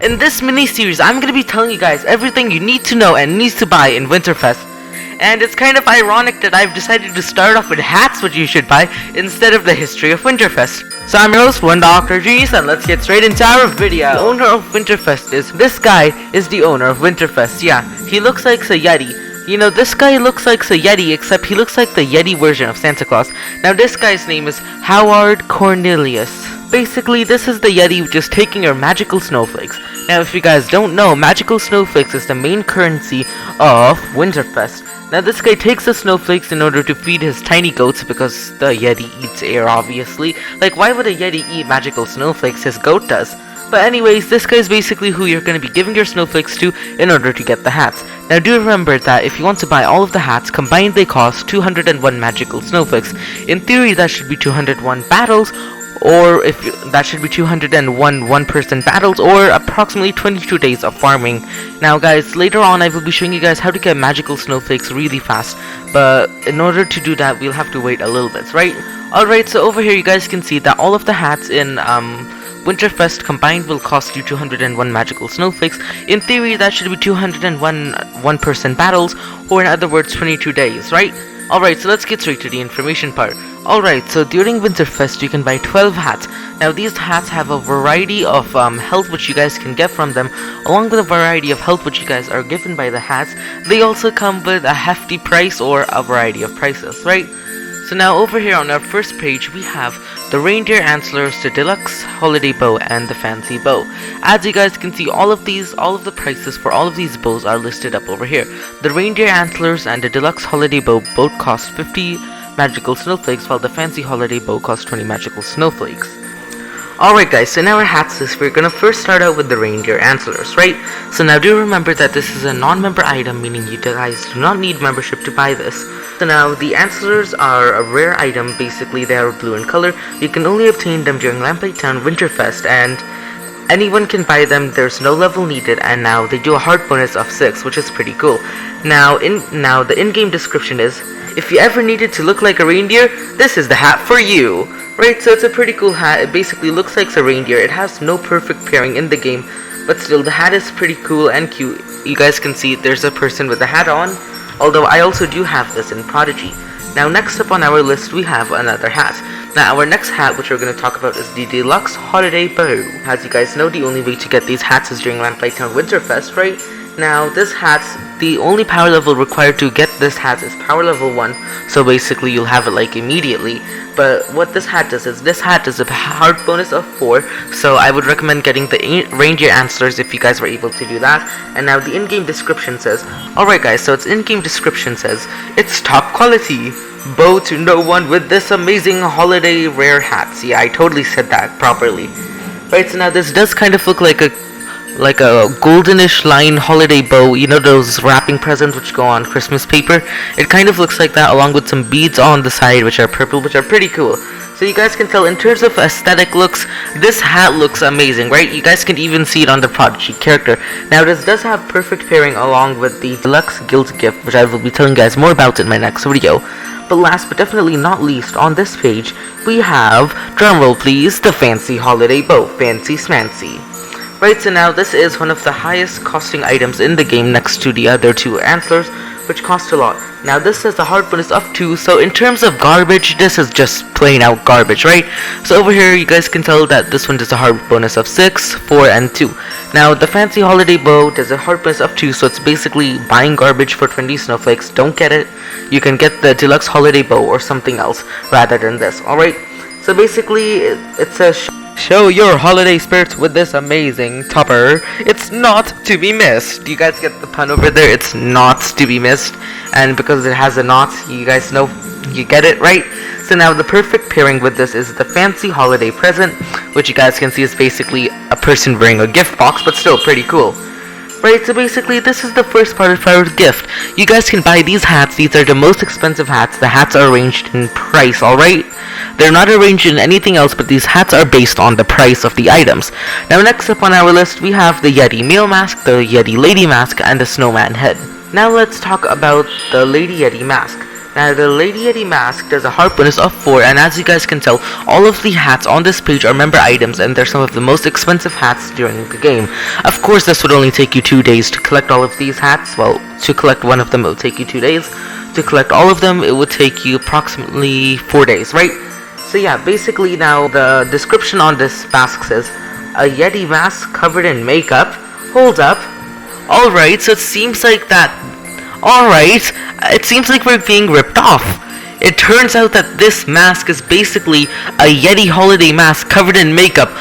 In this mini-series, I'm gonna be telling you guys everything you need to know and needs to buy in Winterfest. And it's kind of ironic that I've decided to start off with hats which you should buy instead of the history of Winterfest. So I'm your host, 1DoctorGenius, and let's get straight into our video. The owner of Winterfest this guy is the owner of Winterfest. Yeah, he looks like a Yeti. You know, this guy looks like a Yeti, except he looks like the Yeti version of Santa Claus. Now this guy's name is Howard Cornelius. Basically, this is the Yeti just taking your magical snowflakes. Now if you guys don't know, magical snowflakes is the main currency of Winterfest. Now this guy takes the snowflakes in order to feed his tiny goats because the Yeti eats air, obviously. Like, why would a Yeti eat magical snowflakes? His goat does. But anyways, this guy is basically who you're going to be giving your snowflakes to in order to get the hats. Now do remember that if you want to buy all of the hats, combined they cost 201 magical snowflakes. In theory, that should be 201 battles, or that should be 201 one-person battles, or approximately 22 days of farming. Now guys, later on I will be showing you guys how to get magical snowflakes really fast, but in order to do that we'll have to wait a little bit, right? Alright, so over here you guys can see that all of the hats in Winterfest combined will cost you 201 magical snowflakes. In theory, that should be 201 one-person battles, or in other words, 22 days, right? Alright, so let's get straight to the information part. Alright, so during Winterfest, you can buy 12 hats. Now, these hats have a variety of health which you guys can get from them, along with a variety of health which you guys are given by the hats. They also come with a hefty price or a variety of prices, right? So now over here on our first page, we have the reindeer antlers, the deluxe holiday bow, and the fancy bow. As you guys can see, all of the prices for all of these bows are listed up over here. The reindeer antlers and the deluxe holiday bow both cost 50 magical snowflakes, while the fancy holiday bow costs 20 magical snowflakes. Alright guys, so in our hats list, we're gonna first start out with the reindeer antlers, right? So now do remember that this is a non-member item, meaning you guys do not need membership to buy this. So now, the antlers are a rare item. Basically they are blue in color. You can only obtain them during Lamplight Town Winterfest, and anyone can buy them. There's no level needed, and now they do a heart bonus of 6, which is pretty cool. Now the in-game description is, if you ever needed to look like a reindeer, this is the hat for you. Right, so it's a pretty cool hat. It basically looks like a reindeer. It has no perfect pairing in the game, but still the hat is pretty cool and cute. You guys can see there's a person with the hat on, although I also do have this in Prodigy. Now next up on our list we have another hat. Now our next hat which we're going to talk about is the deluxe holiday bow. As you guys know, the only way to get these hats is during Lamplight Town Winterfest, right? Now this hat, the only power level required to get this hat is power level 1, so basically you'll have it like immediately. But what this hat does is, this hat does a heart bonus of 4, so I would recommend getting the reindeer antlers if you guys were able to do that. And now the in-game description says, alright guys, so its in-game description says, it's top quality, bow to no one with this amazing holiday rare hat. See, I totally said that properly. Right, so now this does kind of look like a goldenish line holiday bow, you know those wrapping presents which go on Christmas paper? It kind of looks like that, along with some beads on the side which are purple, which are pretty cool. So you guys can tell, in terms of aesthetic looks, this hat looks amazing, right? You guys can even see it on the Prodigy character. Now this does have perfect pairing along with the deluxe guild gift, which I will be telling you guys more about in my next video. But last but definitely not least, on this page, we have, drumroll please, the fancy holiday bow, fancy smancy. Right, so now this is one of the highest costing items in the game next to the other two antlers, which cost a lot. Now this has a heart bonus of 2, so in terms of garbage, this is just plain out garbage, right? So over here you guys can tell that this one does a heart bonus of 6, 4, and 2. Now the fancy holiday bow does a heart bonus of 2, so it's basically buying garbage for 20 snowflakes. Don't get it. You can get the deluxe holiday bow or something else rather than this, alright? So basically it's a show your holiday spirit with this amazing topper. It's not to be missed. You guys get the pun over there? It's not to be missed. And because it has a knot, you guys know, you get it, right? So now the perfect pairing with this is the fancy holiday present, which you guys can see is basically a person wearing a gift box, but still pretty cool. Right, so basically this is the first part of our gift. You guys can buy these hats. These are the most expensive hats. The hats are arranged in price, alright? They're not arranged in anything else, but these hats are based on the price of the items. Now next up on our list, we have the Yeti male mask, the Yeti lady mask, and the snowman head. Now let's talk about the Lady Yeti mask. Now the Lady Yeti mask does a hard bonus of 4, and as you guys can tell, all of the hats on this page are member items, and they're some of the most expensive hats during the game. Of course, this would only take you 2 days to collect all of these hats. Well, to collect one of them, it would take you 2 days. To collect all of them, it would take you approximately 4 days, right? So yeah, basically now the description on this mask says, a Yeti mask covered in makeup. Hold up. Alright, so it seems like that... Alright, it seems like we're being ripped off. It turns out that this mask is basically a Yeti holiday mask covered in makeup.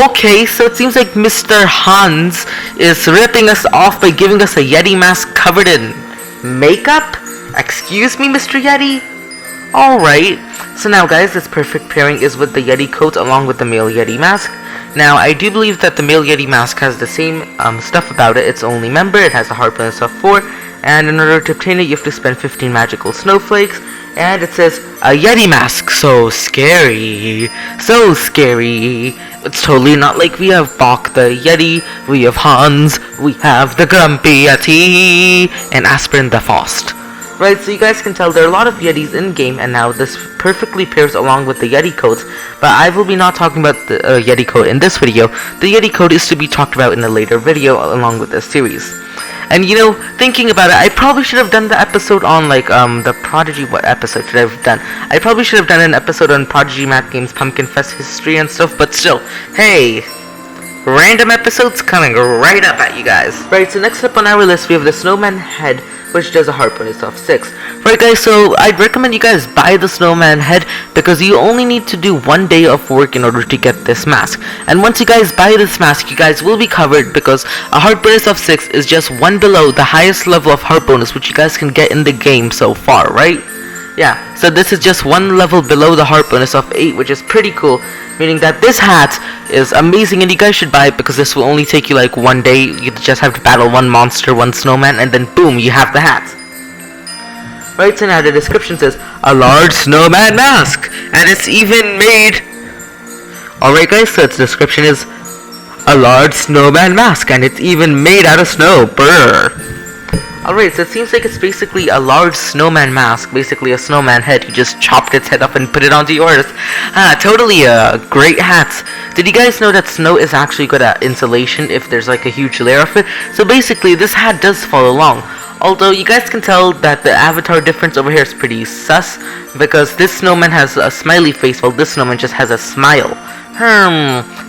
Okay, so it seems like Mr. Hans is ripping us off by giving us a Yeti mask covered in makeup? Excuse me, Mr. Yeti? Alright, so now guys, this perfect pairing is with the Yeti coat along with the male Yeti mask. Now, I do believe that the male Yeti mask has the same stuff about it. It's only member, it has a hard bonus of 4, and in order to obtain it, you have to spend 15 magical snowflakes. And it says, a Yeti mask, so scary, so scary. It's totally not like we have Bok the Yeti, we have Hans, we have the Grumpy Yeti, and Aspirin the Faust. Right, so you guys can tell there are a lot of Yetis in-game, and now this perfectly pairs along with the Yeti codes, but I will be not talking about the Yeti code in this video. The Yeti code is to be talked about in a later video along with this series. And you know, thinking about it, I probably should have done the episode on like the Prodigy. What episode should I have done? I probably should have done an episode on Prodigy Math Games Pumpkin Fest history and stuff, but still, hey, random episodes coming right up at you guys. Right, so next up on our list we have the Snowman head, which does a hard bonus of 6. Right guys, so I'd recommend you guys buy the Snowman head because you only need to do 1 day of work in order to get this mask. And once you guys buy this mask, you guys will be covered because a hard bonus of 6 is just 1 below the highest level of hard bonus which you guys can get in the game so far, right? Yeah, so this is just 1 level below the hard bonus of 8, which is pretty cool, meaning that this hat is amazing and you guys should buy it because this will only take you like 1 day. You just have to battle 1 monster, 1 snowman, and then boom, you have the hat. Right, so now the description says, a large snowman mask, and it's even made... Alright guys, so its description is, a large snowman mask, and it's even made out of snow, brr. Alright, so it seems like it's basically a large snowman mask, basically a snowman head. You just chopped its head up and put it onto yours. Totally a great hat. Did you guys know that snow is actually good at insulation if there's like a huge layer of it? So basically, this hat does follow along. Although you guys can tell that the avatar difference over here is pretty sus, because this snowman has a smiley face while this snowman just has a smile.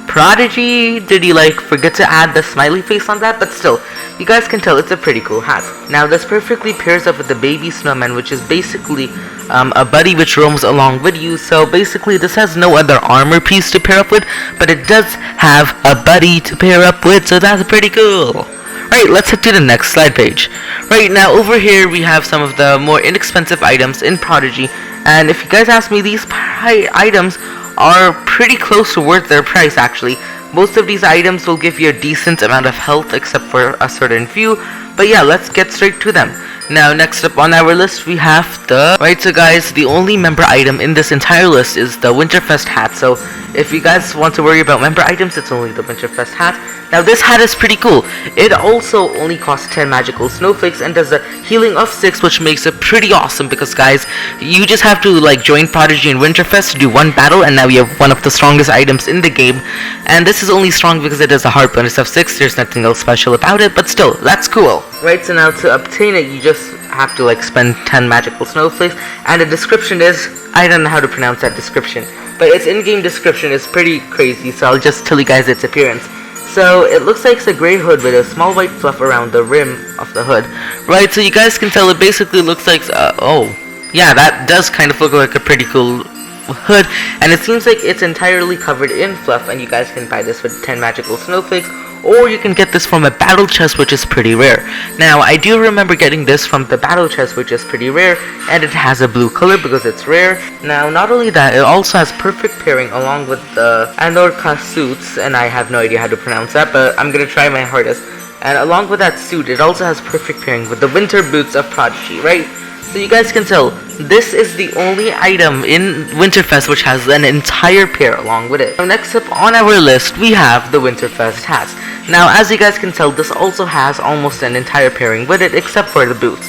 Prodigy, did you like forget to add the smiley face on that? But still, you guys can tell it's a pretty cool hat. Now this perfectly pairs up with the baby snowman, which is basically a buddy which roams along with you. So basically this has no other armor piece to pair up with, but it does have a buddy to pair up with, so that's pretty cool. Right, let's head to the next slide page. Right, now over here we have some of the more inexpensive items in Prodigy, and if you guys ask me, these items are pretty close to worth their price actually. Most of these items will give you a decent amount of health except for a certain few, but yeah, let's get straight to them. Now next up on our list we have the... Right, so guys, the only member item in this entire list is the Winterfest hat, so if you guys want to worry about member items, it's only the Winterfest hat. Now this hat is pretty cool. It also only costs 10 magical snowflakes and does a healing of 6, which makes it pretty awesome because guys, you just have to like join Prodigy and Winterfest to do 1 battle, and now you have one of the strongest items in the game. And this is only strong because it does a hard bonus of 6. There's nothing else special about it, but still, that's cool. Right, so now to obtain it, you just have to like spend 10 magical snowflakes, and the description is, I don't know how to pronounce that description, but its in-game description is pretty crazy, so I'll just tell you guys its appearance. So it looks like it's a grey hood with a small white fluff around the rim of the hood. Right, so you guys can tell it basically looks like, oh, yeah, that does kind of look like a pretty cool hood, and it seems like it's entirely covered in fluff, and you guys can buy this with 10 magical snowflakes, or you can get this from a battle chest, which is pretty rare. Now, I do remember getting this from the battle chest, which is pretty rare, and it has a blue color because it's rare. Now, not only that, it also has perfect pairing along with the Anorka suits, and I have no idea how to pronounce that, but I'm gonna try my hardest. And along with that suit, it also has perfect pairing with the winter boots of Prodigy, right? So you guys can tell, this is the only item in Winterfest which has an entire pair along with it. So next up on our list, we have the Winterfest hats. Now, as you guys can tell, this also has almost an entire pairing with it, except for the boots.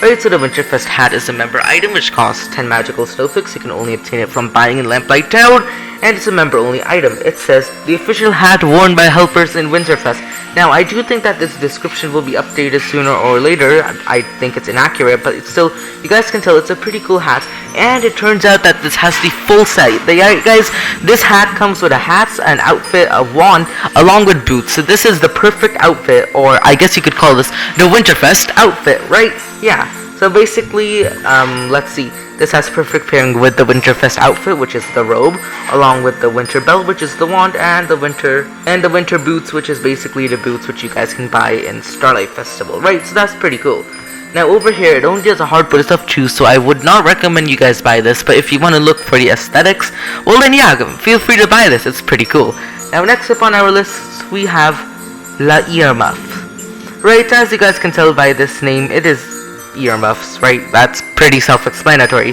Right, so the Winterfest hat is a member item which costs 10 magical snowflakes. You can only obtain it from buying in Lamplight Town, and it's a member only item. It says, the official hat worn by helpers in Winterfest. Now, I do think that this description will be updated sooner or later. I think it's inaccurate, but it's still, you guys can tell it's a pretty cool hat. And it turns out that this has the full set. Guys, this hat comes with a hat, an outfit, a wand, along with boots. So this is the perfect outfit, or I guess you could call this the Winterfest outfit, right? Yeah. So basically, let's see. This has perfect pairing with the Winterfest outfit, which is the robe, along with the winter belt, which is the wand, and the winter boots, which is basically the boots which you guys can buy in Starlight Festival, right? So that's pretty cool. Now over here, it only has a hard bonus of 2, so I would not recommend you guys buy this, but if you want to look for the aesthetics, well then yeah, feel free to buy this, it's pretty cool. Now next up on our list, we have La Earmuff. Right, as you guys can tell by this name, it is earmuffs, right? That's pretty self-explanatory.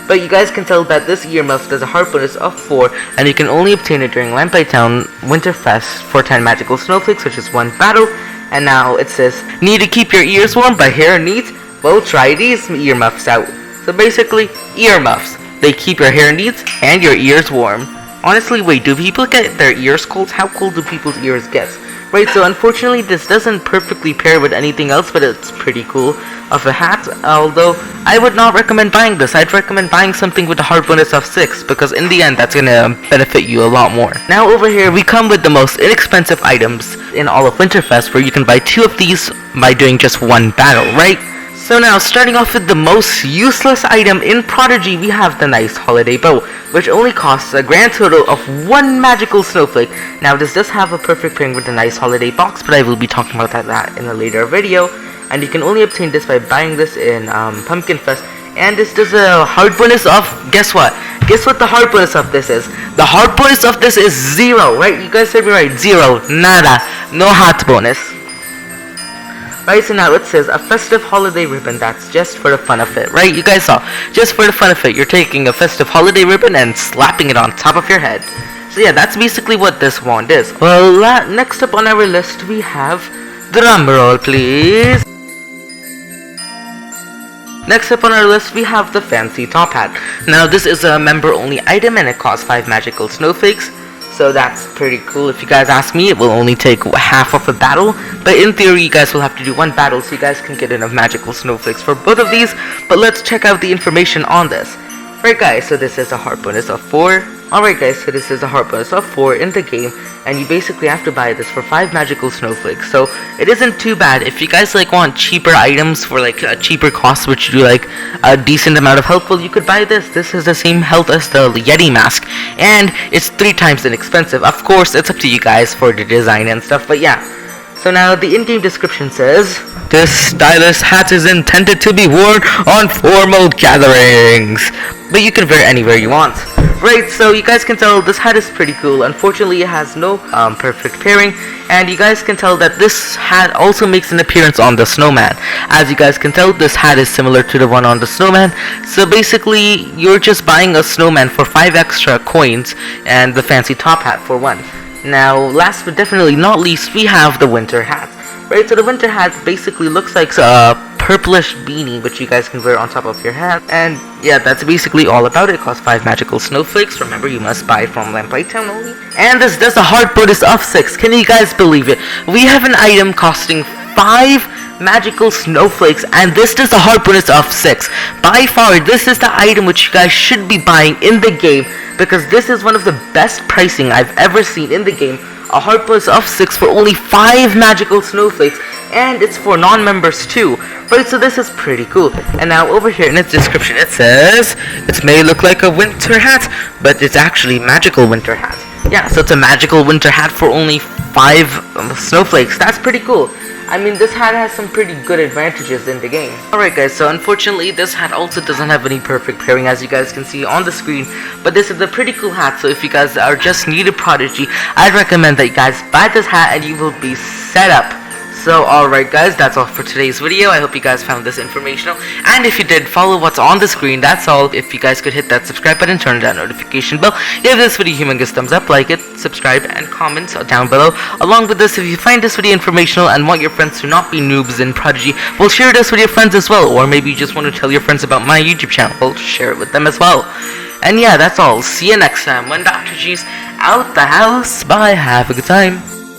But you guys can tell that this earmuff does a hard bonus of 4, and you can only obtain it during Lamplight Town Winterfest for 10 magical snowflakes, which is 1 battle. And now it says, need to keep your ears warm but hair neat? Well, try these earmuffs out. So basically, earmuffs. They keep your hair neat and your ears warm. Honestly, wait, do people get their ears cold? How cold do people's ears get? Right, so unfortunately this doesn't perfectly pair with anything else, but it's pretty cool of a hat, although I would not recommend buying this. I'd recommend buying something with a hard bonus of 6, because in the end that's gonna benefit you a lot more. Now over here we come with the most inexpensive items in all of Winterfest, where you can buy 2 of these by doing just 1 battle, right? So now, starting off with the most useless item in Prodigy, we have the nice holiday bow, which only costs a grand total of 1 magical snowflake. Now, this does have a perfect pairing with the nice holiday box, but I will be talking about that in a later video. And you can only obtain this by buying this in Pumpkin Fest. And this does a hard bonus of, guess what? Guess what the hard bonus of this is? The hard bonus of this is 0, right? You guys heard me right, 0, nada, no hat bonus. Right, so now it says a festive holiday ribbon, that's just for the fun of it, right? You guys saw, just for the fun of it, you're taking a festive holiday ribbon and slapping it on top of your head. So yeah, that's basically what this wand is. Well, next up on our list, we have, drum roll please. Next up on our list, we have the fancy top hat. Now this is a member only item and it costs 5 magical snowflakes. So that's pretty cool. If you guys ask me, it will only take half of a battle, but in theory you guys will have to do 1 battle so you guys can get enough magical snowflakes for both of these. But let's check out the information on this. Right guys, so this is a hard bonus of 4. Alright guys, so this is a hard bonus of 4 in the game, and you basically have to buy this for 5 magical snowflakes. So it isn't too bad. If you guys want cheaper items for a cheaper cost, which do a decent amount of health, well, you could buy this. This has the same health as the Yeti mask, and it's 3 times inexpensive. Of course, it's up to you guys for the design and stuff, but yeah. So now the in-game description says, this stylish hat is intended to be worn on formal gatherings, but you can wear it anywhere you want. Right, so you guys can tell this hat is pretty cool. Unfortunately, it has no perfect pairing, and you guys can tell that this hat also makes an appearance on the snowman. As you guys can tell, this hat is similar to the one on the snowman. So basically, you're just buying a snowman for 5 extra coins and the fancy top hat for 1. Now, last but definitely not least, we have the winter hat. Right, so the winter hat basically looks like a purplish beanie which you guys can wear on top of your hat, and yeah, that's basically all about it. It costs 5 magical snowflakes. Remember, you must buy from Lamplight Town only. And this does a hard bonus of 6. Can you guys believe it? We have an item costing 5 magical snowflakes, and this does a hard bonus of 6. By far, this is the item which you guys should be buying in the game, because this is one of the best pricing I've ever seen in the game. A hard bonus of 6 for only 5 magical snowflakes, and it's for non-members too. Right, so this is pretty cool. And now over here in its description it says, it may look like a winter hat, but it's actually magical winter hat. Yeah, so it's a magical winter hat for only 5 snowflakes. That's pretty cool. I mean, this hat has some pretty good advantages in the game. Alright guys, so unfortunately this hat also doesn't have any perfect pairing, as you guys can see on the screen. But this is a pretty cool hat, so if you guys are just new to Prodigy, I'd recommend that you guys buy this hat and you will be set up So alright guys, that's all for today's video. I hope you guys found this informational, and if you did, follow what's on the screen. That's all. If you guys could hit that subscribe button, turn on that notification bell, give this video a humongous thumbs up, like it, subscribe, and comment down below. Along with this, if you find this video informational and want your friends to not be noobs in Prodigy, well, share this with your friends as well. Or maybe you just want to tell your friends about my YouTube channel, well, share it with them as well. And yeah, that's all. See you next time. 1DoctorGenius out the house. Bye. Have a good time.